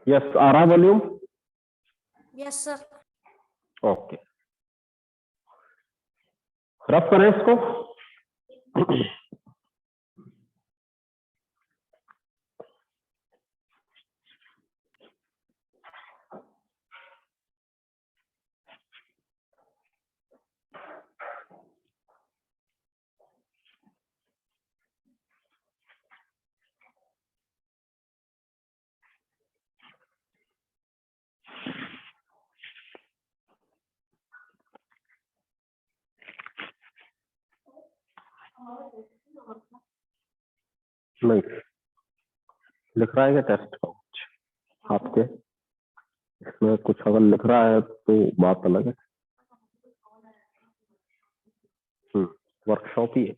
Yes, आ रहा volume? Yes sir. Okay, rough करें इसको। नहीं लिख रहा है क्या टेस्ट का कुछ आपके इसमें? कुछ अगर लिख रहा है तो बात अलग है। वर्कशॉप ही है।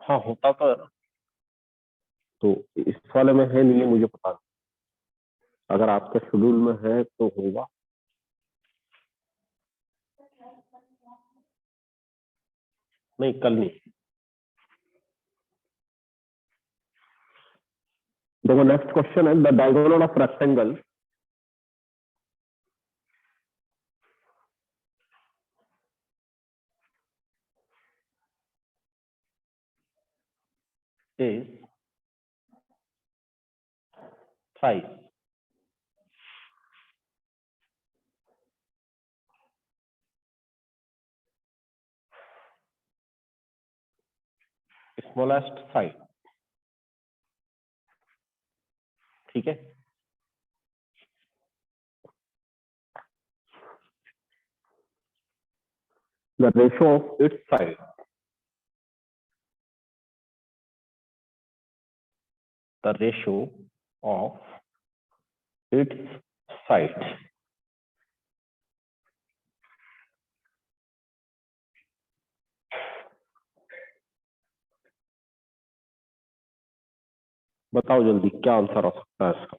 हाँ होता तो है ना, तो इस वाले में है नहीं है मुझे पता नहीं। अगर आपके शेड्यूल में है तो होगा। नहीं कल नहीं। देखो नेक्स्ट क्वेश्चन है, the diagonal of rectangle is thrice smallest side। ठीक है, the ratio of its side, the ratio of its side बताओ जल्दी क्या आंसर हो सकता है इसका?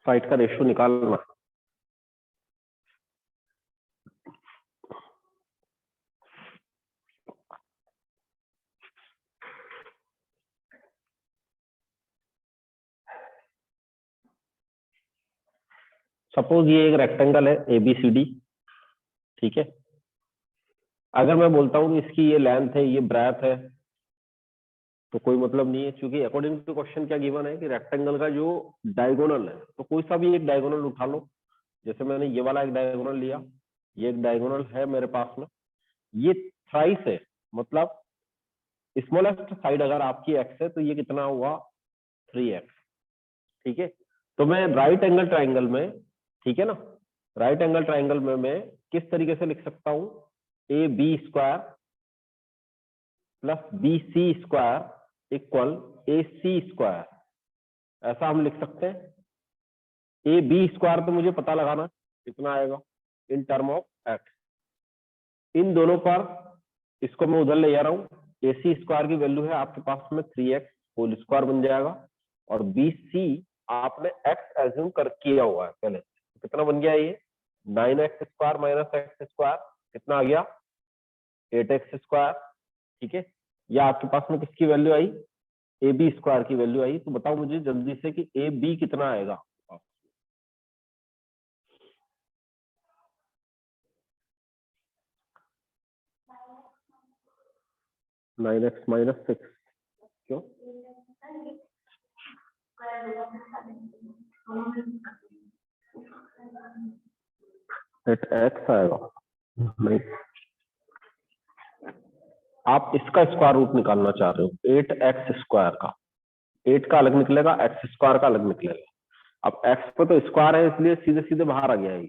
साइड का रेशियो निकालना। सपोज ये एक रेक्टेंगल है ABCD, ठीक है। अगर मैं बोलता हूँ कि इसकी ये लेंथ है, ये ब्रेथ है, तो कोई मतलब नहीं है, क्योंकि अकॉर्डिंग टू क्वेश्चन क्या गिवन है कि रेक्टेंगल का जो डायगोनल है, तो कोई सा भी एक डायगोनल उठा लो। जैसे मैंने ये वाला एक डायगोनल लिया, ये एक डायगोनल है मेरे पास में, ये थ्राइस है, मतलब स्मॉलेस्ट साइड अगर आपकी x है तो ये कितना हुआ 3x। ठीक है, तो मैं राइट एंगल ट्राइंगल में, ठीक है ना, राइट एंगल ट्राइंगल में मैं किस तरीके से लिख सकता हूं, AB square plus BC square equal AC square, ऐसा हम लिख सकते हैं। AB स्क्वायर तो मुझे पता लगाना कितना आएगा इन टर्म ऑफ x, इन दोनों पर इसको मैं उधर ले जा रहा हूँ। AC स्क्वायर की वैल्यू है आपके पास में 3x होल स्क्वायर बन जाएगा, और BC आपने x एज्यूम कर किया हुआ है पहले, तो कितना बन गया ये 9x square minus x square, कितना आ गया 8x स्क्वायर। ठीक है, या आपके पास में किसकी वैल्यू आई, AB स्क्वायर की वैल्यू आई। तो बताओ मुझे जल्दी से कि AB कितना आएगा। 9x माइनस 6, क्यों? 8x आएगा, नहीं आप इसका स्क्वायर रूट निकालना चाह रहे हो, 8x स्क्वायर का, 8 का अलग निकलेगा, x स्क्वायर का अलग निकलेगा। अब x पे तो स्क्वायर है इसलिए सीधे सीधे बाहर आ गया है,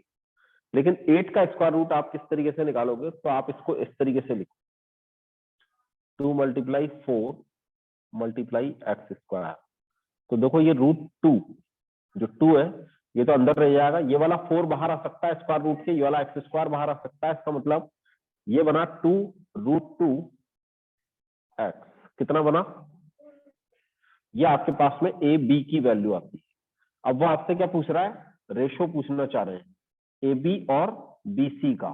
लेकिन 8 का स्क्वायर रूट आप किस तरीके से निकालोगे, तो आप इसको इस तरीके से लिखो, 2 मल्टीप्लाई 4 मल्टीप्लाई x स्क्वायर। तो देखो ये √2 जो 2 है ये तो अंदर रह जाएगा, ये वाला 4 बाहर आ सकता है स्क्वायर रूट के, ये वाला x स्क्वायर बाहर आ सकता है, इसका मतलब ये बना 2 √2 x, कितना बना, ये आपके पास में AB की वैल्यू आती है। अब वो आपसे क्या पूछ रहा है, रेशो पूछना चाह रहे हैं AB और BC का।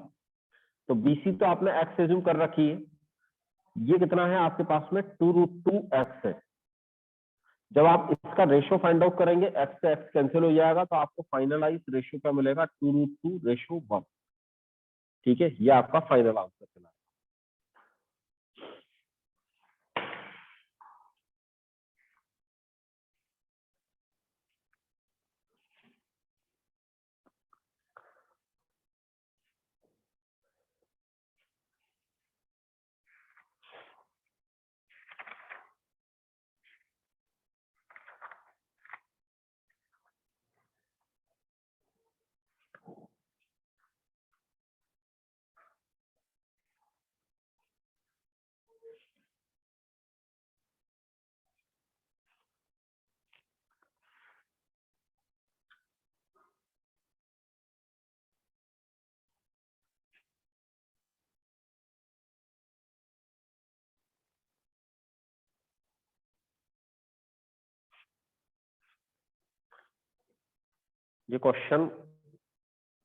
तो BC तो आपने x एज्यूम कर रखी है, ये कितना है आपके पास में 2√2x है। जब आप इसका रेशियो फाइंड आउट करेंगे, x से x कैंसिल हो जाएगा, तो आपको फाइनलाइज रेशियो क्या मिलेगा, 2√2:1। ठीक है, ये आपका फाइनल आंसर चला। ये क्वेश्चन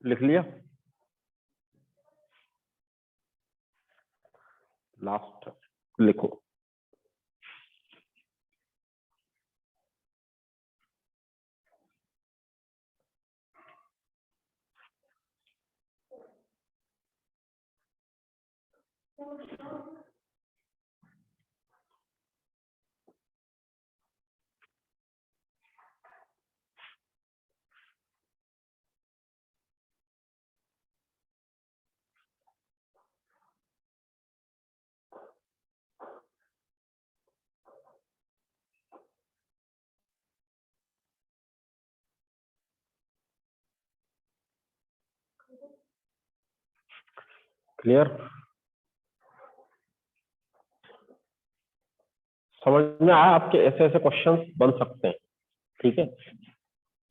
लिख लिया, लास्ट लिखो। क्लियर, समझ में आया? आपके ऐसे ऐसे क्वेश्चंस बन सकते हैं। ठीक है,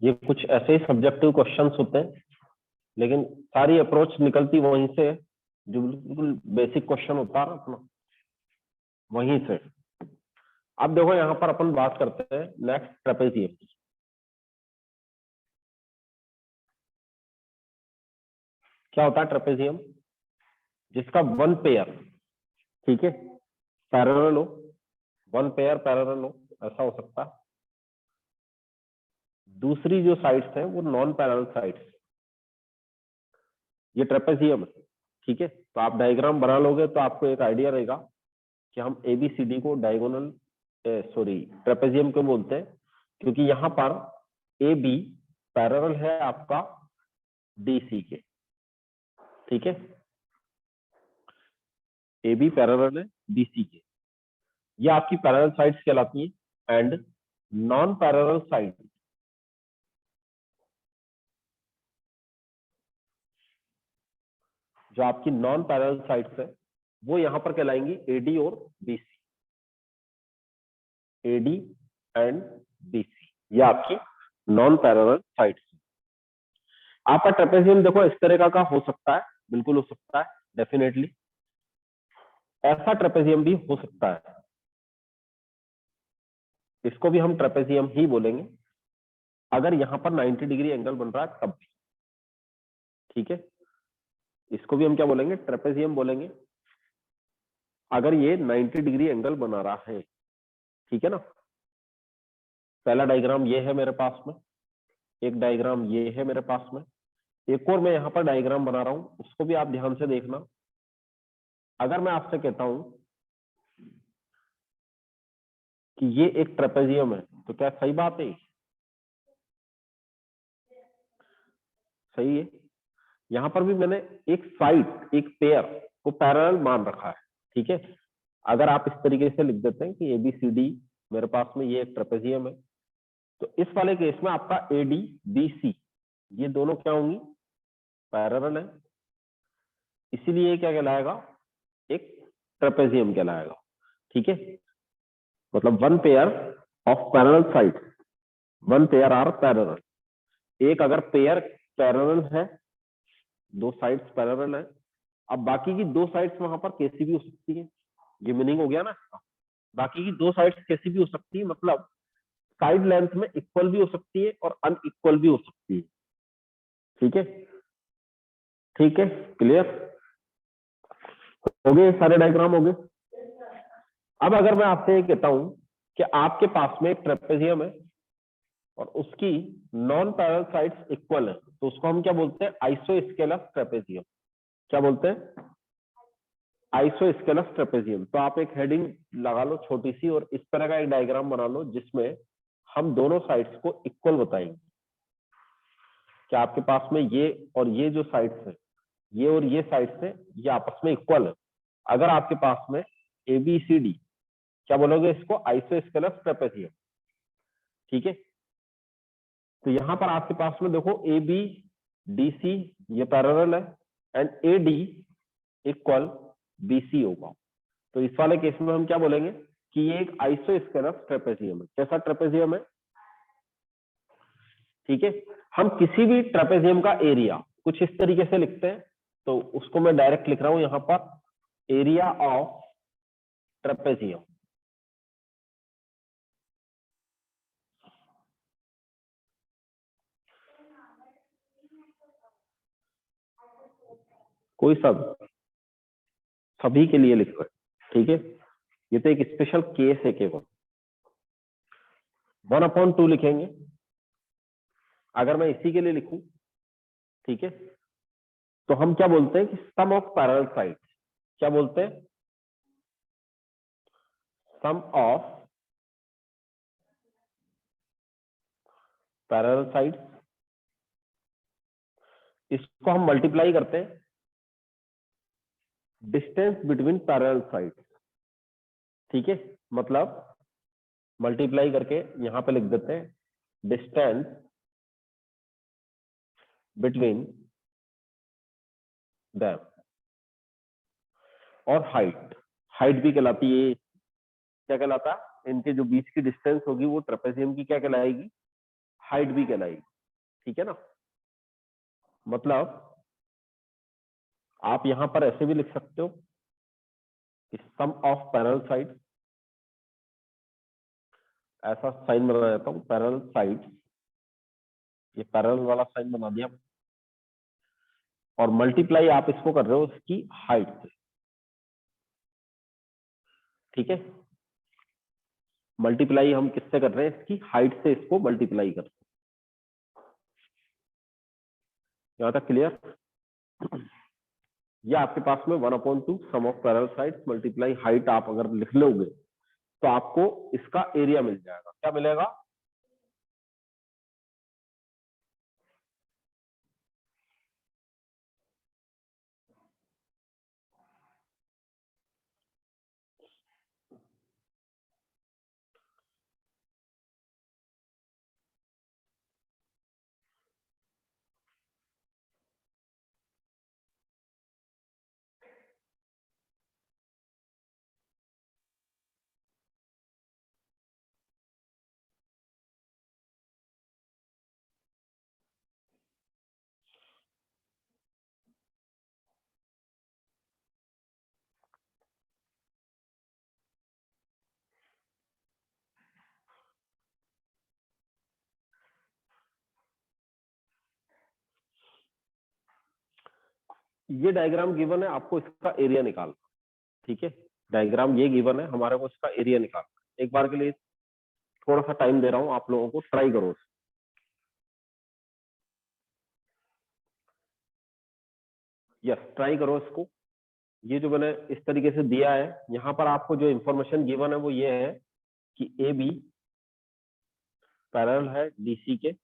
ये कुछ ऐसे ही सब्जेक्टिव क्वेश्चंस होते हैं, लेकिन सारी अप्रोच निकलती वहीं से है, जो बिल्कुल बेसिक क्वेश्चन होता है ना अपना, वहीं से। अब देखो यहाँ पर अपन बात करते हैं नेक्स्ट, ट्रेपेजियम। क्या होता है ट्रेपेजियम? जिसका वन पेयर, ठीक है, पैरेलल हो, वन पेयर पैरेलल हो, ऐसा हो सकता है। दूसरी जो साइड्स हैं वो नॉन पैरेलल साइड्स, ये ट्रेपेजियम है। ठीक है, तो आप डायग्राम बना लोगे तो आपको एक आइडिया रहेगा कि हम ABCD को डायगोनल, सॉरी, ट्रेपेजियम क्यों बोलते हैं, क्योंकि यहाँ पर AB पैरेलल है आपका DC के। ठीक है, AB पैरेलल है BC के, ये आपकी पैरेलल साइड्स कहलाती है। एंड नॉन पैरेलल साइड, जो आपकी नॉन पैरेलल साइड्स है, वो यहां पर कहलाएंगी AD और BC। AD एंड BC, ये आपकी नॉन पैरेलल साइड्स। आपका ट्रेपेजियम देखो इस तरह का हो सकता है, बिल्कुल हो सकता है, डेफिनेटली। ऐसा ट्रेपेजियम भी हो सकता है, इसको भी हम ट्रेपेजियम ही बोलेंगे, अगर यहां पर 90 डिग्री एंगल बन रहा है तब भी। ठीक है, इसको भी हम क्या बोलेंगे, ट्रेपेजियम बोलेंगे, अगर ये 90 डिग्री एंगल बना रहा है। ठीक है ना, पहला डायग्राम ये है मेरे पास में, एक डायग्राम ये है मेरे पास में, एक और मैं यहाँ पर डायग्राम बना रहा हूं, उसको भी आप ध्यान से देखना। अगर मैं आपसे कहता हूं कि ये एक ट्रेपेजियम है, तो क्या सही बात है? सही है। यहां पर भी मैंने एक साइड, एक पेयर को पैरेलल मान रखा है। ठीक है, अगर आप इस तरीके से लिख देते हैं कि ABCD मेरे पास में ये एक ट्रेपेजियम है, तो इस वाले केस में आपका AD BC ये दोनों क्या होंगी, पैरेलल है, इसीलिए क्या कहलाएगा, एक ट्रेपेजियम कहलाएगा। ठीक है, मतलब one pair of parallel side, one pair are parallel. एक अगर पेयर पैरेलल है, दो साइड्स पैरेलल है, अब बाकी की दो साइड्स वहां पर कैसी भी हो सकती है, ये मीनिंग हो गया ना। बाकी की दो साइड्स कैसी भी हो सकती है, मतलब साइड लेंथ में इक्वल भी हो सकती है और अनइक्वल भी हो सकती है। ठीक है, ठीक है, क्लियर। हो गए सारे डायग्राम हो गए। अब अगर मैं आपसे ये कहता हूं कि आपके पास में एक ट्रेपेजियम है और उसकी नॉन पैरेलल साइड्स इक्वल है, तो उसको हम क्या बोलते हैं? Isosceles trapezium. क्या बोलते हैं? Isosceles trapezium. तो आप एक हेडिंग लगा लो छोटी सी और इस तरह का एक डायग्राम बना लो जिसमें हम दोनों साइड्स को इक्वल बताएंगे कि आपके पास में ये और ये जो साइड्स है, ये और ये साइड्स है, ये आपस में इक्वल है। अगर आपके पास में ए बी सी डी, क्या बोलोगे इसको? Isosceles trapezium. ठीक है, तो यहां पर आपके पास में देखो ए बी डी सी ये पैरेलल है and A D equal B C होगा। तो इस वाले केस में हम क्या बोलेंगे कि ये एक आइसोस्केलस ट्रेपेजियम है। कैसा ट्रेपेजियम है? ठीक है, हम किसी भी ट्रेपेजियम का एरिया कुछ इस तरीके से लिखते हैं, तो उसको मैं डायरेक्ट लिख रहा हूं यहां पर, एरिया ऑफ ट्रेपेजियम। कोई सब सभी के लिए लिख रहे हैं। ठीक है, ये तो एक स्पेशल केस है केवल। 1/2 लिखेंगे अगर मैं इसी के लिए लिखूं। ठीक है, तो हम क्या बोलते हैं कि सम ऑफ पैरेलल साइड्स। क्या बोलते हैं? सम ऑफ पैरेलल साइड्स। इसको हम मल्टीप्लाई करते हैं डिस्टेंस बिटवीन पैरेलल साइड्स। ठीक है, मतलब मल्टीप्लाई करके यहां पे लिख देते हैं डिस्टेंस बिटवीन दैम। और हाइट, हाइट भी कहलाती है। क्या कहलाता है? इनके जो बीच की डिस्टेंस होगी वो ट्रेपेजियम की क्या कहलाएगी? हाइट भी कहलाएगी। ठीक है ना? मतलब आप यहां पर ऐसे भी लिख सकते हो कि सम ऑफ पैरेलल साइड, ऐसा साइन बना देता हूं पैरेलल साइड, ये पैरेलल वाला साइन बना दिया, और मल्टीप्लाई आप इसको कर रहे हो इसकी हाइट से। ठीक है, मल्टीप्लाई हम किससे कर रहे हैं? इसकी हाइट से इसको मल्टीप्लाई कर रहे हैं। यहां तक क्लियर? ये आपके पास में 1/2 sum of parallel sides multiply height आप अगर लिख लोगे तो आपको इसका एरिया मिल जाएगा। क्या मिलेगा? ये डायग्राम गिवन है, आपको इसका एरिया निकालना। ठीक है, डायग्राम ये गिवन है, हमारे को इसका एरिया निकालना। एक बार के लिए थोड़ा सा टाइम दे रहा हूं आप लोगों को, ट्राई करो। यस, ट्राई करो इसको। ये जो मैंने इस तरीके से दिया है, यहां पर आपको जो इंफॉर्मेशन गिवन है वो ये है कि ए बी पैरेलल है डीसी के।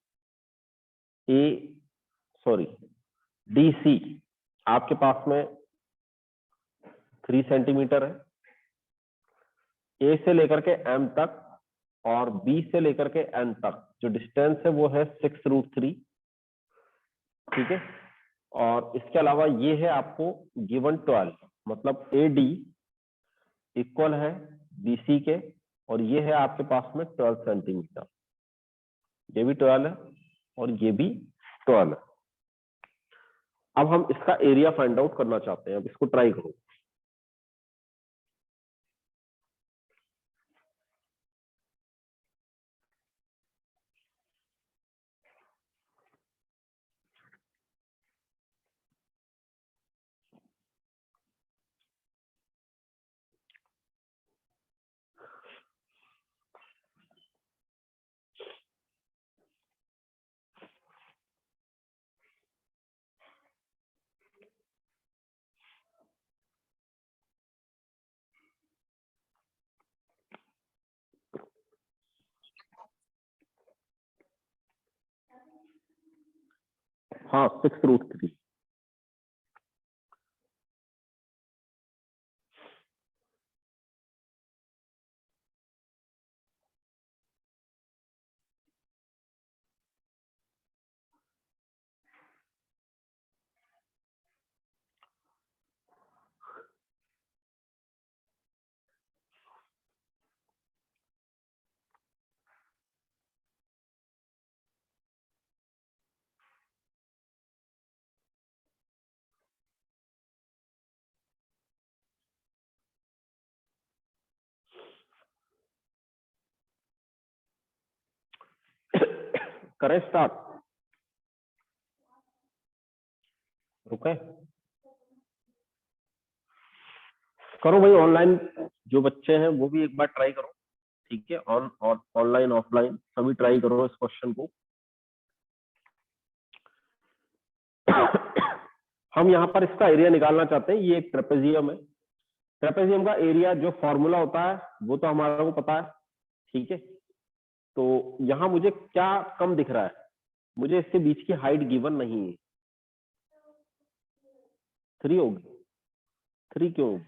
ए सॉरी डीसी आपके पास में 3 सेंटीमीटर है, ए से लेकर के एम तक और बी से लेकर के एन तक जो डिस्टेंस है वो है 6√3। ठीक है, और इसके अलावा ये है आपको गिवन 12, मतलब ए डी इक्वल है बीसी के, और ये है आपके पास में 12 सेंटीमीटर। ये भी 12 है और ये भी 12 है। अब हम इसका एरिया फाइंड आउट करना चाहते हैं। अब इसको ट्राई करो। हाँ 6√3। करें स्टार्ट, रुके, करो भाई ऑनलाइन जो बच्चे हैं वो भी एक बार ट्राई करो, ठीक है, ऑनलाइन ऑफलाइन सभी ट्राई करो इस क्वेश्चन को। हम यहाँ पर इसका एरिया निकालना चाहते हैं, ये एक ट्रेपेजियम है, ट्रेपेजियम का एरिया जो फॉर्मूला होता है वो तो हमारा को पता है, ठीक है। तो यहाँ मुझे क्या कम दिख रहा है, मुझे इसके बीच की हाइट गिवन नहीं है, 3 होगी, 3 क्यों होगी?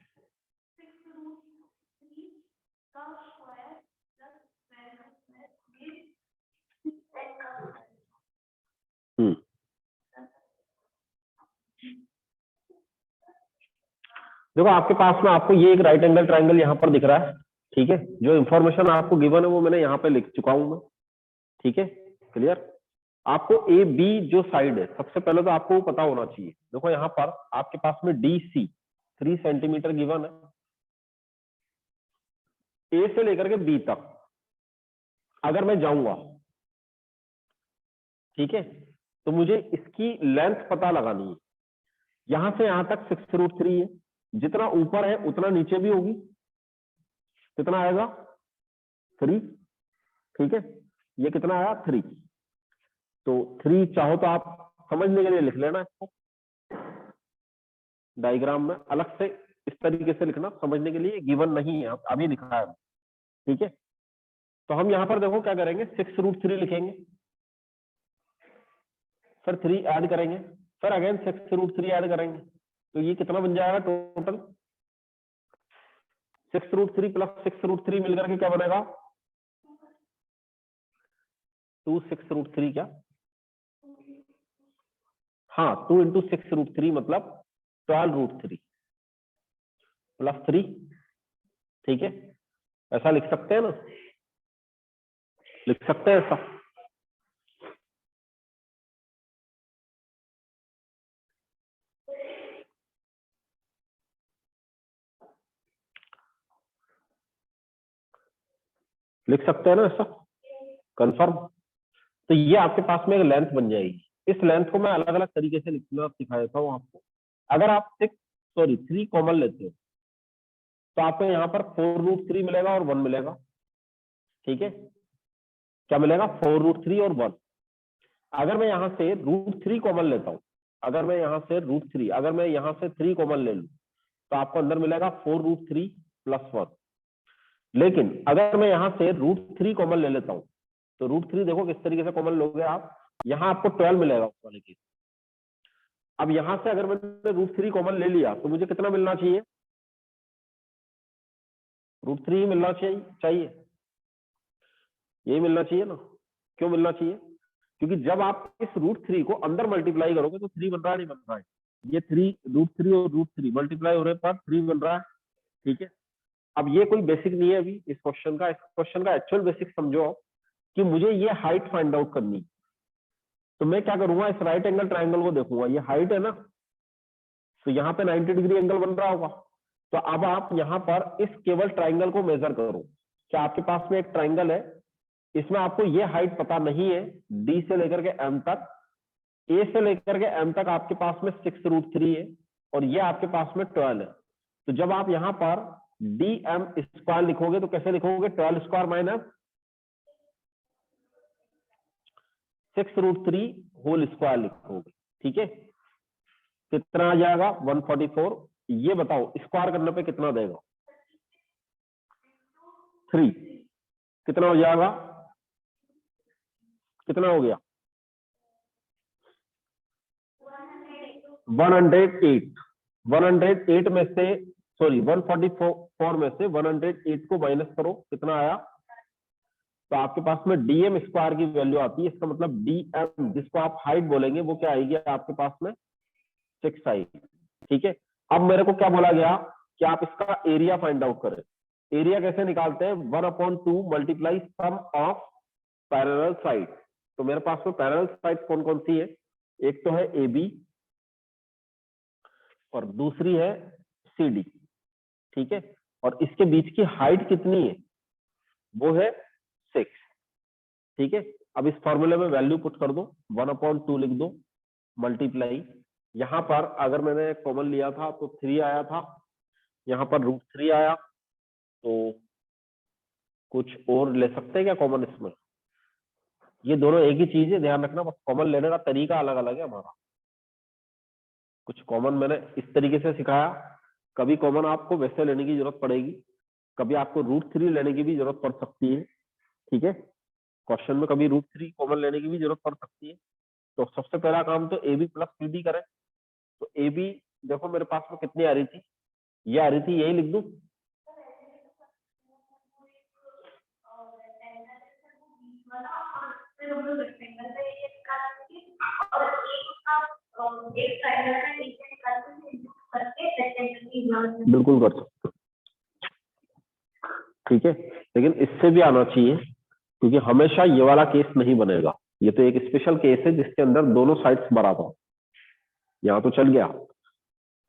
देखो आपके पास में आपको ये एक राइट एंगल ट्राइंगल यहाँ पर दिख रहा है, ठीक है, जो इंफॉर्मेशन आपको गिवन है वो मैंने यहाँ पे लिख चुका हूं मैं, ठीक है, क्लियर। आपको ए बी जो साइड है सबसे पहले तो आपको पता होना चाहिए। देखो यहाँ पर आपके पास में डी सी 3 सेंटीमीटर गिवन है, ए से लेकर के बी तक अगर मैं जाऊंगा, ठीक है, तो मुझे इसकी लेंथ पता लगानी है। यहां से यहां तक 6√3 है, जितना ऊपर है उतना नीचे भी होगी, कितना आएगा 3, ठीक है, ये कितना आया 3। तो 3 चाहो तो आप समझने के लिए लिख लेना इसको डायग्राम में, अलग से इस तरीके से लिखना, समझने के लिए गिवन नहीं है, अभी लिखा है, ठीक है। तो हम यहां पर देखो क्या करेंगे, 6√3 लिखेंगे, फिर 3 ऐड करेंगे, फिर अगेन 6√3 ऐड करेंगे, तो ये कितना बन जाएगा टोटल, 6√3 प्लस 6√3 मिलकर के क्या बनेगा 2 6√3 क्या, हाँ 2 इंटू 6√3 मतलब 12√3 प्लस 3, ठीक है, ऐसा लिख सकते हैं ना, लिख सकते हैं ऐसा। लिख सकते हैं ना ऐसा, कंफर्म। तो ये आपके पास में एक लेंथ बन जाएगी, इस लेंथ को मैं अलग अलग तरीके से लिखना सिखा देता हूँ आपको। अगर आप 3 कॉमन लेते हो तो आपको यहाँ पर 4√3 मिलेगा और 1 मिलेगा, ठीक है, क्या मिलेगा 4√3 और 1। अगर मैं यहाँ से √3 कॉमन लेता हूँ, अगर मैं यहाँ से √3, अगर मैं यहाँ से 3 कॉमन ले लूँ तो आपको अंदर मिलेगा 4√3 प्लस 1। लेकिन अगर मैं यहाँ से √3 कॉमन ले लेता हूँ तो √3 देखो किस तरीके से कॉमन लोगे आप, यहाँ आपको 12 मिलेगा उस वाले केस। अब यहां से अगर मैंने √3 कॉमन ले लिया तो मुझे कितना मिलना चाहिए, √3 मिलना चाहिए, यही मिलना चाहिए ना। क्यों मिलना चाहिए, क्योंकि जब आप इस √3 को अंदर मल्टीप्लाई करोगे तो 3 बन रहा है, नहीं बन रहा है, ये 3 √3 और √3 मल्टीप्लाई हो रहे पर 3 बन रहा है, ठीक है। अब ये कोई बेसिक नहीं है अभी इस क्वेश्चन का, इस क्वेश्चन का एक्चुअल बेसिक समझो कि मुझे ये हाइट फाइंड आउट करनी, तो मैं क्या करूंगा, इस राइट एंगल ट्राइंगल को देखूंगा, ये हाइट है ना, तो यहाँ पे 90 डिग्री एंगल बन रहा होगा। तो अब आप यहाँ पर इस केवल ट्राइंगल को मेजर करो, क्या आपके पास में एक ट्राइंगल है, इसमें आपको ये हाइट पता नहीं है, डी से लेकर के एम तक, ए से लेकर के एम तक आपके पास में 6√3 है और ये आपके पास में 12 है। तो जब आप यहाँ पर डी एम स्क्वायर लिखोगे तो कैसे लिखोगे, 12 स्क्वायर माइनस 6√3 होल स्क्वायर लिखोगे, ठीक है, कितना आ जाएगा 144। ये बताओ स्क्वायर करने पे कितना देगा 3, कितना हो जाएगा, कितना हो गया 108 108 में से, सॉरी 144 में से 108 को माइनस करो, कितना आया? तो आपके पास में डीएम स्क्वायर की वैल्यू आती है। इसका मतलब डीएम, जिसको आप हाइट बोलेंगे, वो क्या आएगी आपके पास में? 6 आएगी। ठीक है, अब मेरे को क्या बोला गया कि आप इसका एरिया फाइंड आउट करें। एरिया कैसे निकालते हैं? 1/2 multiply sum of parallel side. तो मेरे पास में पैरेलल साइड कौन कौन सी है? एक तो है ए बी और दूसरी है सी डी। ठीक है, और इसके बीच की हाइट कितनी है? वो है 6। ठीक है, अब इस फॉर्मूले में वैल्यू पुट कर दो, 1/2 लिख दो, मल्टीप्लाई, यहां पर अगर मैंने कॉमन लिया था तो 3 आया था, यहां पर √3 आया, तो कुछ और ले सकते हैं क्या कॉमन इसमें? ये दोनों एक ही चीज है, ध्यान रखना, बस कॉमन लेने का तरीका अलग अलग है हमारा। कुछ कॉमन मैंने इस तरीके से सिखाया, कभी कॉमन आपको वैसे लेने की जरूरत पड़ेगी, कभी आपको √3 लेने की भी जरूरत पड़ सकती है। ठीक है, क्वेश्चन में कभी √3 कॉमन लेने की भी जरूरत पड़ सकती है। तो सबसे पहला काम तो A B plus C D करें। तो ए बी देखो मेरे पास में कितनी आ रही थी? ये आ रही थी, यही लिख दूं? बिल्कुल कर सकते हो। ठीक है, लेकिन इससे भी आना चाहिए, क्योंकि हमेशा ये वाला केस नहीं बनेगा। ये तो एक स्पेशल केस है जिसके अंदर दोनों साइड्स बराबर हो। यहाँ तो चल गया,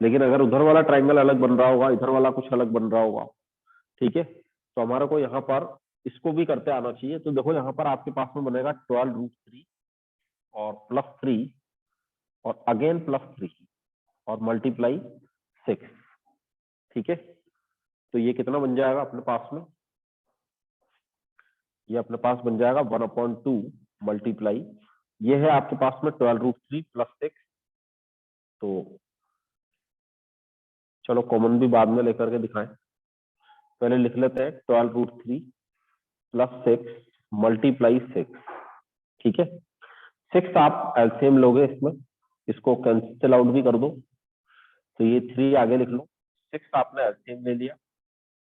लेकिन अगर उधर वाला ट्राइंगल अलग बन रहा होगा, इधर वाला कुछ अलग बन रहा होगा, ठीक है, तो हमारे को यहाँ पर इसको भी करते आना चाहिए। तो देखो यहाँ पर आपके पास में बनेगा 12√3 और +3 और अगेन +3 और मल्टीप्लाई 6। ठीक है, तो ये कितना बन जाएगा अपने पास में? ये अपने पास बन जाएगा 1/2 मल्टीप्लाई, ये है आपके पास में 12√3 +6। तो चलो कॉमन भी बाद में लेकर के दिखाएं, पहले लिख लेते हैं 12√3 +6 मल्टीप्लाई 6। ठीक है, 6 आप एलसीएम लोगे इसमें, इसको कैंसिल आउट भी कर दो, तो ये 3 आगे लिख लो, 6 आपने एलसीएम ले लिया।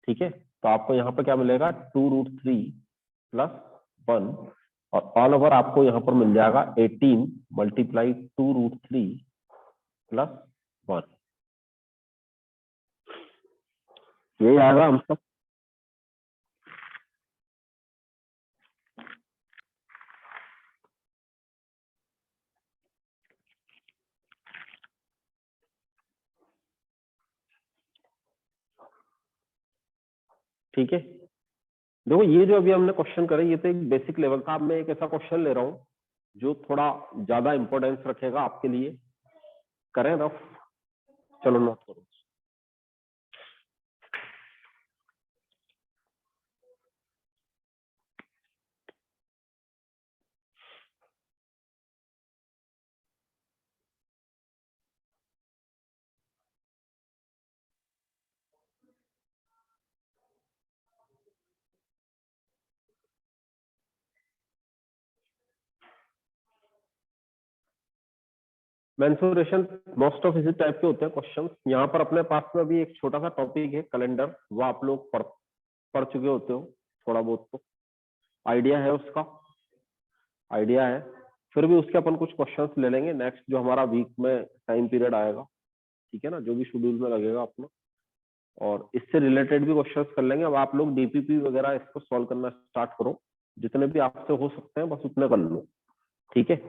ठीक है, तो आपको यहाँ पर क्या मिलेगा? 2√3 + 1 और ऑल ओवर आपको यहाँ पर मिल जाएगा 18 मल्टीप्लाई 2√3 + 1। यही आएगा हम सब। ठीक है, देखो ये जो अभी हमने क्वेश्चन करे, ये तो एक बेसिक लेवल का। अब मैं एक ऐसा क्वेश्चन ले रहा हूँ जो थोड़ा ज्यादा इंपॉर्टेंस रखेगा आपके लिए। करें रफ? चलो नोट करो। मेंसुरेशन मोस्ट ऑफ इसी टाइप के होते हैं क्वेश्चन। यहाँ पर अपने पास में अभी एक छोटा सा टॉपिक है कैलेंडर, वो आप लोग पढ़ चुके होते हो थोड़ा बहुत, तो आइडिया है उसका, आइडिया है। फिर भी उसके अपन कुछ क्वेश्चंस ले लेंगे नेक्स्ट, जो हमारा वीक में टाइम पीरियड आएगा। ठीक है ना, जो भी शेड्यूल में लगेगा अपना, और इससे रिलेटेड भी क्वेश्चंस कर लेंगे। अब आप लोग डीपीपी वगैरह इसको सॉल्व करना स्टार्ट करो, जितने भी आपसे हो सकते हैं बस उतने कर लो। ठीक है,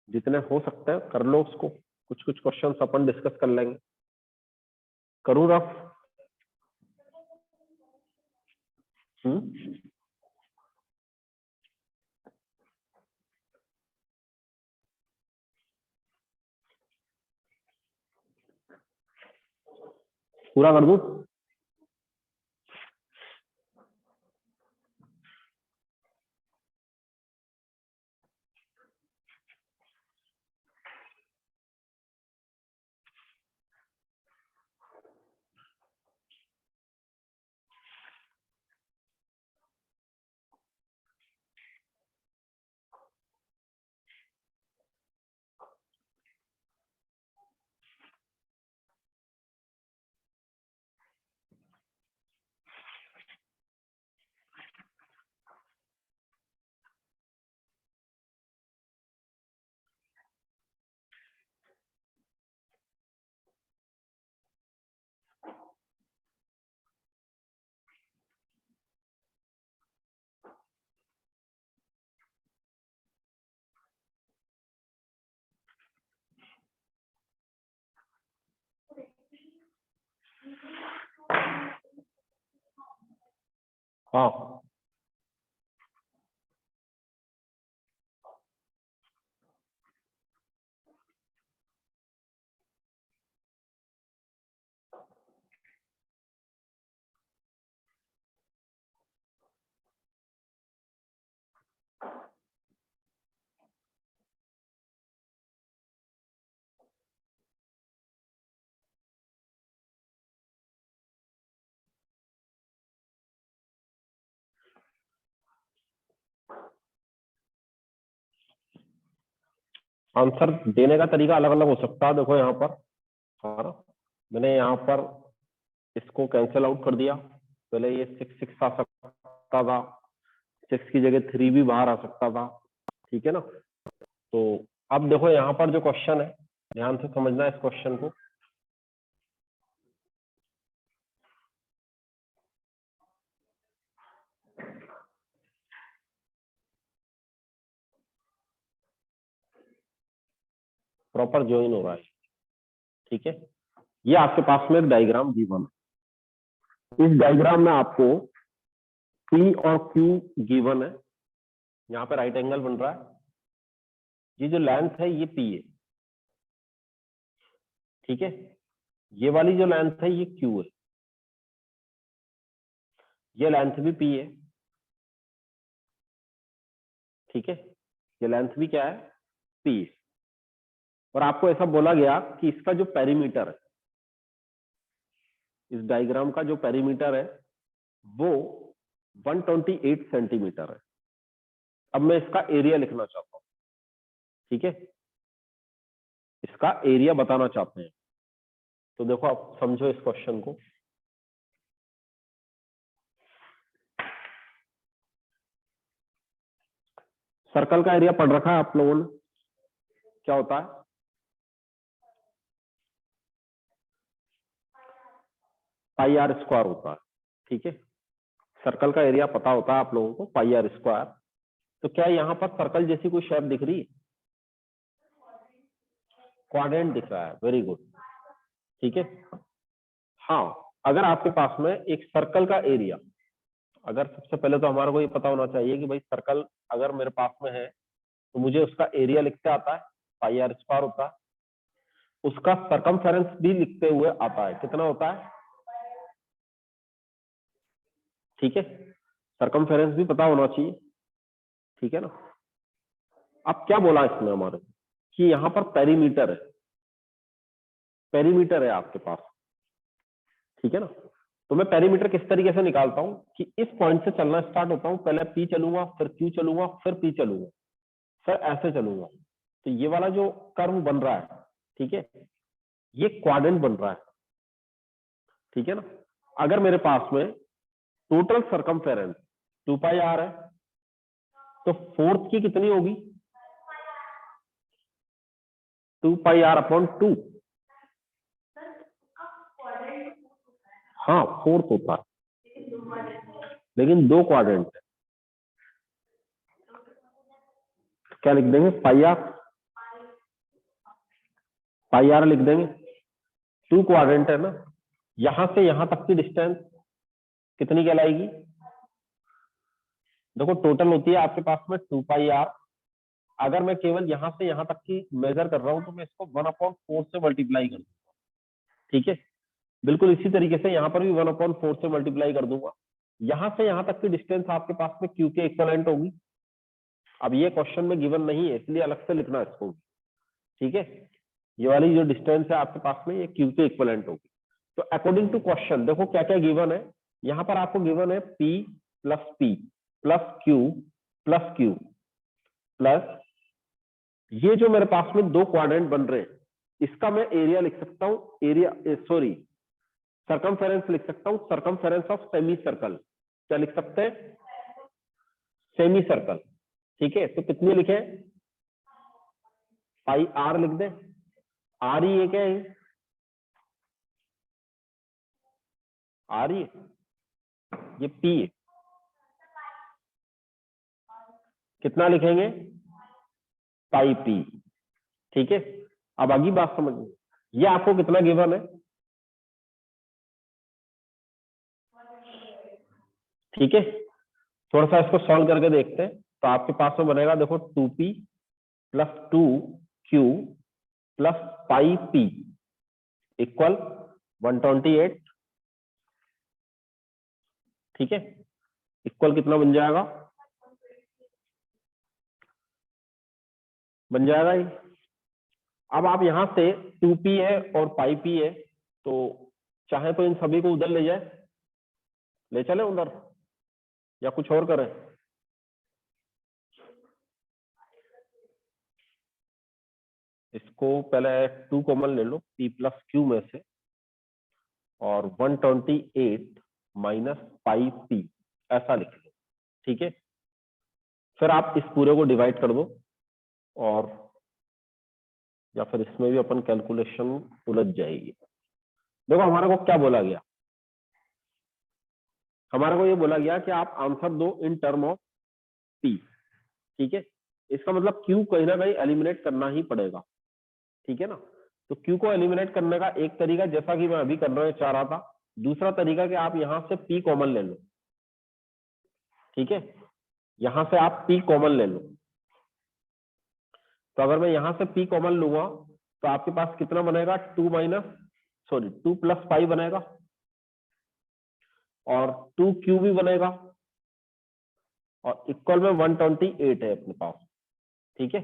जितने हो सकते हैं कर लो उसको। कुछ कुछ क्वेश्चंस अपन डिस्कस कर लेंगे। करूँ रफ? पूरा कर दूं? हाँ, आंसर देने का तरीका अलग अलग हो सकता है। देखो यहाँ पर, हाँ ना, मैंने यहाँ पर इसको कैंसिल आउट कर दिया। पहले ये 6 6 आ सकता था, 6 की जगह 3 भी बाहर आ सकता था, ठीक है ना। तो अब देखो यहाँ पर जो क्वेश्चन है, ध्यान से समझना इस क्वेश्चन को। प्रॉपर ज्वाइन हो रहा है, ठीक है। ये आपके पास में एक डायग्राम गिवन है। इस डायग्राम में आपको P और Q गिवन है। यहाँ पे राइट एंगल बन रहा है। ये जो लेंथ है ये P है, ठीक है। ये वाली जो लेंथ है ये Q है, ये लेंथ भी P है, ठीक है। ये लेंथ भी क्या है, P है। और आपको ऐसा बोला गया कि इसका जो पेरीमीटर है, इस डायग्राम का जो पेरीमीटर है वो 128 सेंटीमीटर है। अब मैं इसका एरिया लिखना चाहता हूं, ठीक है। इसका एरिया बताना चाहते हैं। तो देखो आप समझो इस क्वेश्चन को। सर्कल का एरिया पढ़ रखा है आप लोगों ने, क्या होता है, पाई आर स्क्वायर होता है, ठीक है। सर्कल का एरिया पता होता है आप लोगों को, पाई आर स्क्वायर। तो क्या यहाँ पर सर्कल जैसी कोई शेप दिख रही है, क्वाड्रेंट दिख रहा है, वेरी गुड, ठीक है। हाँ, अगर आपके पास में एक सर्कल का एरिया, अगर सबसे पहले तो हमारे को ये पता होना चाहिए कि भाई सर्कल अगर मेरे पास में है तो मुझे उसका एरिया लिखते आता है, पाई आर स्क्वायर होता है। उसका सरकमफेरेंस भी लिखते हुए आता है, कितना होता है, ठीक है। सरकमफेरेंस भी पता होना चाहिए, ठीक है ना। अब क्या बोला इसमें हमारे कि यहाँ पर पेरीमीटर है, पेरीमीटर है आपके पास, ठीक है ना। तो मैं पेरीमीटर किस तरीके से निकालता हूं कि इस पॉइंट से चलना स्टार्ट होता हूं, पहले P चलूंगा, फिर Q चलूंगा, फिर P चलूंगा, फिर ऐसे चलूंगा। तो ये वाला जो कर्व बन रहा है, ठीक है, ये क्वाड्रेंट बन रहा है, ठीक है ना। अगर मेरे पास में टोटल सरकमफेरेंस 2 पाई आर है, तो फोर्थ की कितनी होगी, 2 पाई आर अपॉन 2। हाँ, फोर्थ होता है, लेकिन 2 क्वाड्रेंट है। क्या लिख देंगे, पाई आर लिख देंगे। 2 क्वाड्रेंट है ना, यहां से यहां तक की डिस्टेंस कितनी कहलाएगी, देखो टोटल होती है आपके पास में 2 पाई आर। अगर मैं केवल यहां से यहां तक की मेजर कर रहा हूं तो मैं इसको 1/4 से मल्टीप्लाई कर दूंगा, ठीक है। बिल्कुल इसी तरीके से यहाँ पर भी 1/4 से मल्टीप्लाई कर दूंगा। यहां से यहां तक की डिस्टेंस आपके पास में Q के इक्वलेंट होगी। अब ये क्वेश्चन में गिवन नहीं है इसलिए अलग से लिखना इसको, ठीक है। ये वाली जो डिस्टेंस है आपके पास में ये Q के इक्वलेंट होगी। तो अकॉर्डिंग टू क्वेश्चन देखो क्या क्या गिवन है। यहाँ पर आपको गिवन है P प्लस Q प्लस ये जो मेरे पास में 2 क्वाड्रेंट बन रहे हैं, इसका मैं एरिया लिख सकता हूं, सरकमफेरेंस लिख सकता हूं, सरकमफेरेंस ऑफ सेमी सर्कल। क्या लिख सकते हैं, सेमी सर्कल, ठीक है। तो कितनी लिखे, पाई आर लिख दे। आर ही है क्या, आर ही ये पी है, कितना लिखेंगे, पाई पी, ठीक है। अब आगे बात समझिए, ये आपको कितना गिवन है, ठीक है। थोड़ा सा इसको सॉल्व करके देखते हैं। तो आपके पास में बनेगा, देखो 2p plus 2q plus pi p equal 128। ठीक है, इक्वल कितना बन जाएगा, बन जाएगा ये। अब आप यहां से 2p है और पाई p है, तो चाहे तो इन सभी को उधर ले जाए, ले चले उधर, या कुछ और करें। इसको पहले 2 कॉमन ले लो p प्लस क्यू में से, और 128 माइनस पाई p ऐसा लिख लो। ठीक है, फिर आप इस पूरे को डिवाइड कर दो, और या फिर इसमें भी अपन कैलकुलेशन उलझ जाएगी। देखो हमारे को क्या बोला गया, हमारे को ये बोला गया कि आप आंसर दो इन टर्म ऑफ p। ठीक है, इसका मतलब q कहीं ना कहीं एलिमिनेट करना ही पड़ेगा। ठीक है ना, तो q को एलिमिनेट करने का एक तरीका, जैसा कि मैं अभी करना चाह रहा था, दूसरा तरीका कि आप यहां से p कॉमन ले लो। ठीक है, यहां से आप p कॉमन ले लो। तो अगर मैं यहां से p कॉमन लूंगा तो आपके पास कितना बनेगा, 2 प्लस पाई बनेगा, और 2q भी बनेगा, और इक्वल में 128 है अपने पास। ठीक है,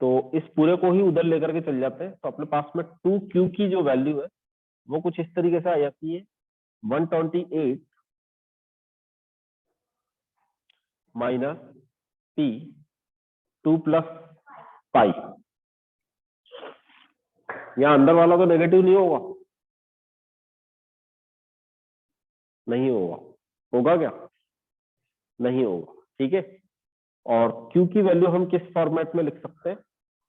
तो इस पूरे को ही उधर लेकर के चल जाते हैं, तो अपने पास में 2q की जो वैल्यू है वो कुछ इस तरीके से आ जाती है, 128 माइनस p 2 प्लस पाई। यहाँ अंदर वाला तो नेगेटिव नहीं होगा, नहीं होगा, होगा क्या, नहीं होगा। ठीक है, और q की वैल्यू हम किस फॉर्मेट में लिख सकते हैं,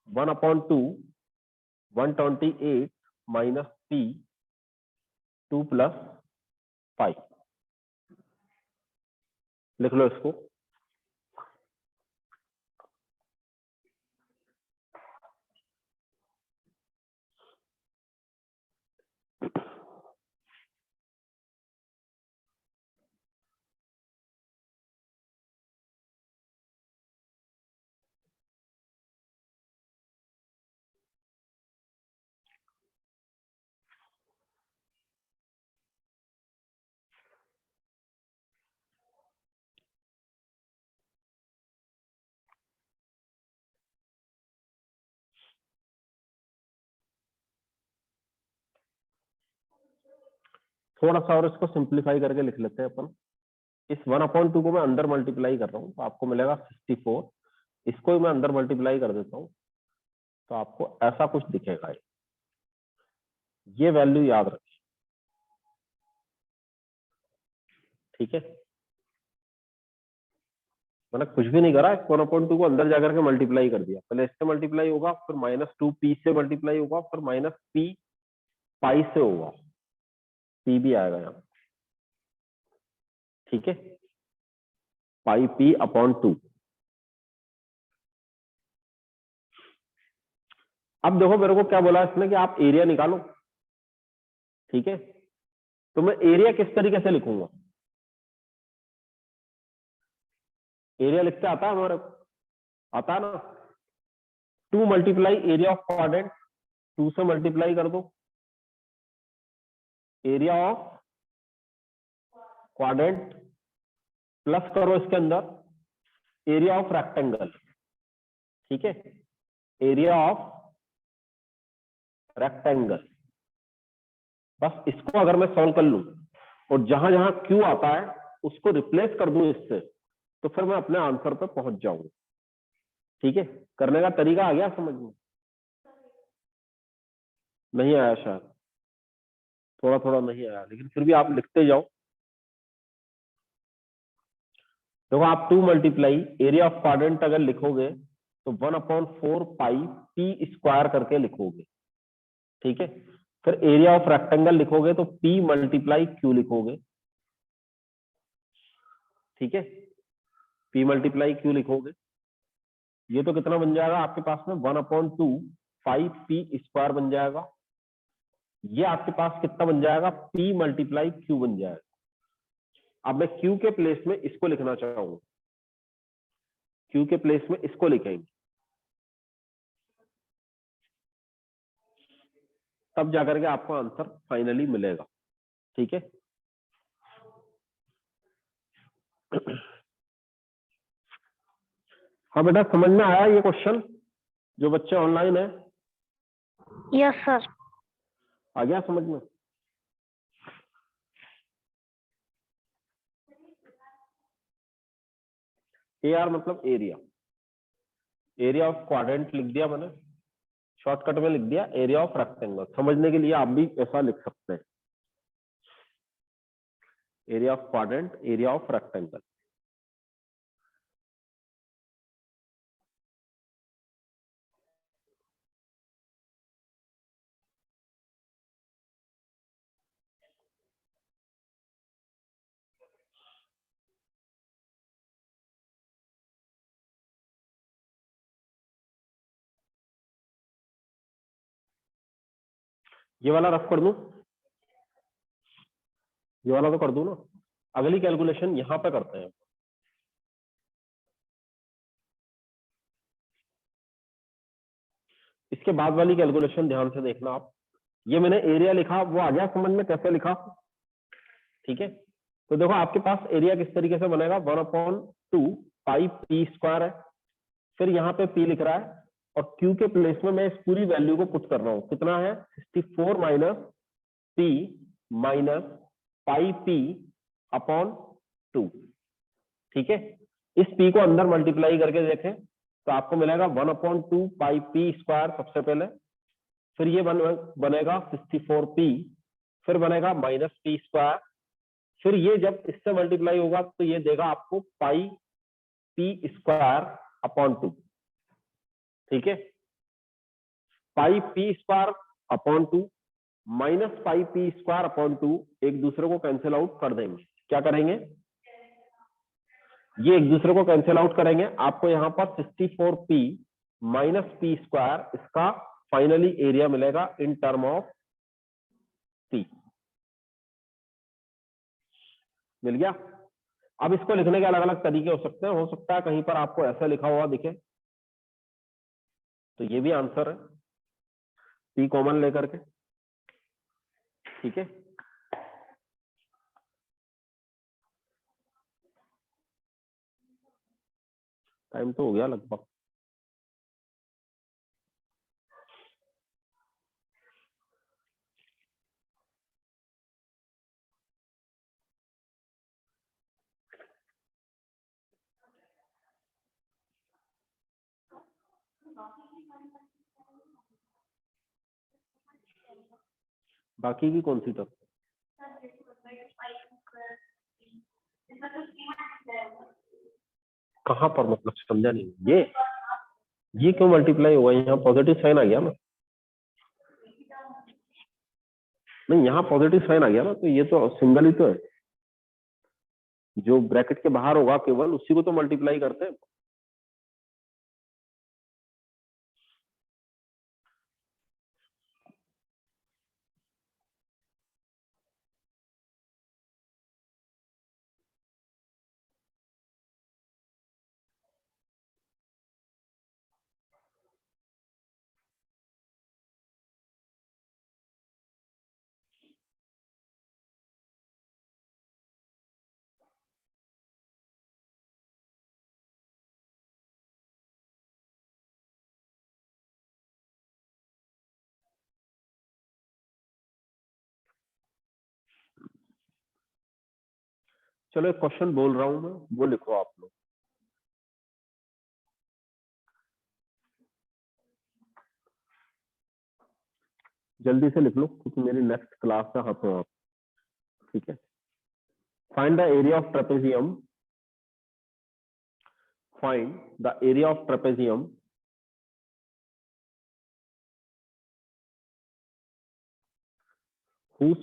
1/2 128 माइनस p 2 प्लस पाई, लिख लो इसको। थोड़ा सा और इसको सिंप्लीफाई करके लिख लेते हैं अपन। इस 1/2 को मैं अंदर मल्टीप्लाई कर रहा हूँ, तो आपको मिलेगा 64। इसको ही मैं अंदर मल्टीप्लाई कर देता हूँ, तो आपको ऐसा कुछ दिखेगा। ये वैल्यू याद रखिए। ठीक है, मैंने कुछ भी नहीं करा, 1/2 को अंदर जाकर के मल्टीप्लाई कर दिया। पहले इससे मल्टीप्लाई होगा, फिर -2p से मल्टीप्लाई होगा, फिर -p पाई से होगा, p भी आएगा यहाँ। ठीक है, पाई p/2। अब देखो मेरे को क्या बोला इसने कि आप एरिया निकालो। ठीक है, तो मैं एरिया किस तरीके से लिखूंगा, एरिया लिखते आता है हमारे को, आता है ना। 2 मल्टीप्लाई एरिया ऑफ क्वाड्रेंट, 2 से मल्टीप्लाई कर दो एरिया ऑफ क्वाड्रेंट, प्लस करो इसके अंदर एरिया ऑफ रेक्टेंगल। ठीक है, एरिया ऑफ रेक्टेंगल। बस इसको अगर मैं सॉल्व कर लूं और जहां जहां क्यू आता है उसको रिप्लेस कर दूं इससे, तो फिर मैं अपने आंसर पर पहुंच जाऊंगा। ठीक है, करने का तरीका आ गया समझ में, नहीं आया शायद, थोड़ा थोड़ा नहीं आया, लेकिन फिर भी आप लिखते जाओ। देखो आप 2 मल्टीप्लाई एरिया ऑफ क्वाड्रेंट अगर लिखोगे तो 1/4 पाई p स्क्वायर करके लिखोगे। ठीक है, फिर एरिया ऑफ रेक्टेंगल लिखोगे तो p मल्टीप्लाई q लिखोगे। ठीक है, p मल्टीप्लाई q लिखोगे, ये तो कितना बन जाएगा आपके पास में, 1/2 5p स्क्वायर बन जाएगा। ये आपके पास कितना बन जाएगा, p मल्टीप्लाई q बन जाएगा। अब मैं क्यू के प्लेस में इसको लिखना चाहूंगा, क्यू के प्लेस में इसको लिखेंगे, तब जाकर के आपको आंसर फाइनली मिलेगा। ठीक है, हाँ बेटा समझ में आया ये क्वेश्चन? जो बच्चे ऑनलाइन है यस सर। आ गया समझ में? AR मतलब एरिया, एरिया ऑफ क्वाड्रेंट लिख दिया मैंने, शॉर्टकट में लिख दिया एरिया ऑफ रेक्टेंगल। समझने के लिए आप भी ऐसा लिख सकते हैं, area of quadrant, area of rectangle. ये वाला रफ कर दूं, ये वाला तो कर दूं ना। अगली कैलकुलेशन यहां पे करते हैं। इसके बाद वाली कैलकुलेशन ध्यान से देखना आप। ये मैंने एरिया लिखा, वो आ गया समझ में कैसे लिखा? ठीक है, तो देखो आपके पास एरिया किस तरीके से बनेगा, 1/2 पाई पी स्क्वायर है, फिर यहाँ पे पी लिख रहा है, और क्यू के प्लेस में मैं इस पूरी वैल्यू को पुट कर रहा हूं। कितना है? 64 minus P minus pi P upon 2। ठीक है, इस पी को अंदर मल्टीप्लाई करके देखें तो आपको मिलेगा 1/2 पाई पी स्क्वायर सबसे पहले, फिर ये बनेगा 64p, फिर बनेगा माइनस पी स्क्वायर, फिर ये जब इससे मल्टीप्लाई होगा तो ये देगा आपको पाई पी स्क्वायर अपॉन 2। ठीक है, pi P square upon 2 minus pi P square upon 2 एक दूसरे को कैंसिल आउट कर देंगे। क्या करेंगे? ये एक दूसरे को कैंसिल आउट करेंगे। आपको यहां पर 64p माइनस पी स्क्वायर, इसका फाइनली एरिया मिलेगा इन टर्म ऑफ पी। मिल गया? अब इसको लिखने के अलग अलग तरीके हो सकते हैं। हो सकता है कहीं पर आपको ऐसा लिखा हुआ दिखे, तो ये भी आंसर है, पी कॉमन लेकर के। ठीक है, टाइम तो हो गया लगभग। बाकी की कौन सी टर्म? कहां पर, मतलब समझा नहीं। ये क्यों मल्टीप्लाई हुआ? यहाँ पॉजिटिव साइन आ गया ना। नहीं, यहाँ पॉजिटिव साइन आ गया ना, तो ये तो सिंगल ही तो है। जो ब्रैकेट के बाहर होगा केवल उसी को तो मल्टीप्लाई करते हैं। चलो एक क्वेश्चन बोल रहा हूं मैं, वो लिखो आप लोग। जल्दी से लिख लो क्योंकि मेरी नेक्स्ट क्लास है हाथों हाथ। ठीक है, find the area of trapezium, find the area of trapezium whose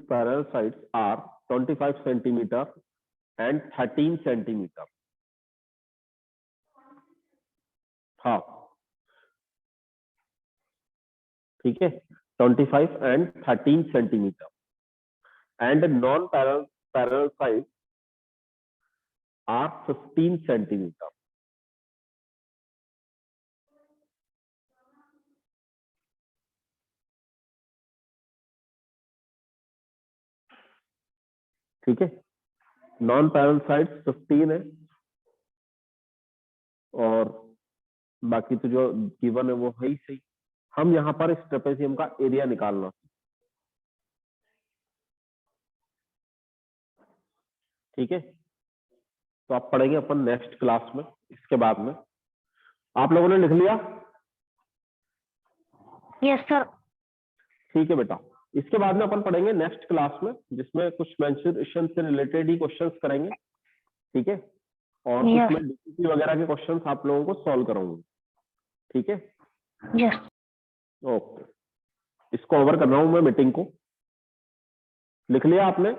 parallel sides are 25 centimeter and 13 centimeter। हाँ, ठीक है, 25 and 13 centimetre, and non-parallel sides are 15 centimetre. ठीक है, नॉन पैरेलल साइड्स 15 है और बाकी तो जो गिवन है वो है ही सही। हम यहाँ पर इस ट्रेपेजियम का एरिया निकालना, ठीक है, तो आप पढ़ेंगे अपन नेक्स्ट क्लास में। इसके बाद में आप लोगों ने लिख लिया? Yes sir. ठीक है बेटा, इसके बाद में अपन पढ़ेंगे नेक्स्ट क्लास में, जिसमें कुछ मेंसुरेशन से रिलेटेड ही क्वेश्चंस करेंगे, ठीक है, और Yes. उसमें डीसीपी वगैरह के क्वेश्चंस आप लोगों को सॉल्व कराऊंगा, ठीक है। यस। ओके, इसको ओवर कर रहा हूं मैं मीटिंग को। लिख लिया आपने?